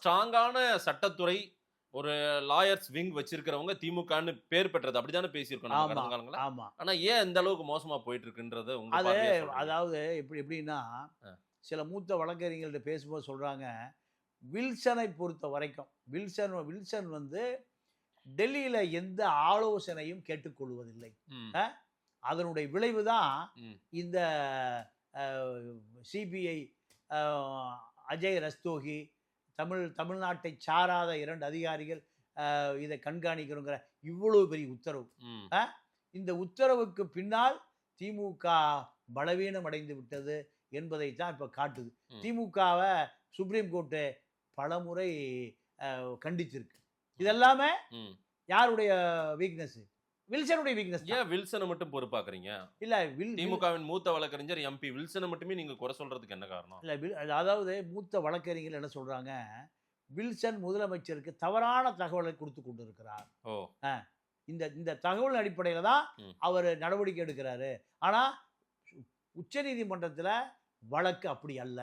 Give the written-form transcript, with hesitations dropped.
ஸ்ட்ராங்கான சட்டத்துறை ஒரு லாயர்ஸ் விங் வச்சிருக்கிறவங்க திமுகன்னு பேர் பெற்றது. அப்படித்தானே பேசியிருக்கோம் நம்ம ஆமா, கடந்த காலங்கள்ல. ஆமா. ஆனா ஏன் இந்த அளவுக்கு மோசமா போயிட்டு இருக்குன்றத உங்க அது பார்வையா சொல்றீங்க? அதாவது எப்படின்னா, அ. சில மூத்த வழக்கறிஞர்கள்ட்ட பேசும்போது சொல்றாங்க, வில்சனை பொறுத்த வரைக்கும், வில்சன் வந்து டெல்லியில எந்த ஆலோசனையும் கேட்டுக்கொள்வதில்லை. ம். அ அதனுடைய விளைவு தான் ம். இந்த அ சிபிஐ அ அஜய் ரஸ்தோகி, தமிழ்நாட்டை சாராத 2 அதிகாரிகள் இதை கண்காணிக்கிறோங்கிற இவ்வளவு பெரிய உத்தரவு. ம். அ இந்த உத்தரவுக்கு பின்னால் திமுக பலவீனம் அடைந்து விட்டது என்பதை தான் இப்ப காட்டுது. ம். திமுகவ சுப்ரீம் கோர்ட் பலமுறை கண்டிச்சிருக்கு. இதெல்லாமே ம். யாருடைய வீக்னஸ்? வில்சனுடைய வீக்னஸ் தான். ஏன் வில்சனை மட்டும் பொறுப்பாக்குறீங்க? இல்ல திமுகவின் மூத்த வழக்கறிஞர் எம்பி வில்சனை மட்டுமே நீங்க குறை சொல்றதுக்கு என்ன காரணம்? அதாவது மூத்த வழக்கறிஞர்கள் என்ன சொல்றாங்க, வில்சன் முதலமைச்சருக்கு தவறான தகவலை கொடுத்து கொண்டிருக்கிறார். ஓ. இந்த இந்த தகவல் அடிப்படையில தான் ம். அவர் நடவடிக்கை எடுக்கிறாரு. ஆனா உச்சநீதிமன்றத்துல வழக்கு அப்படி அல்ல.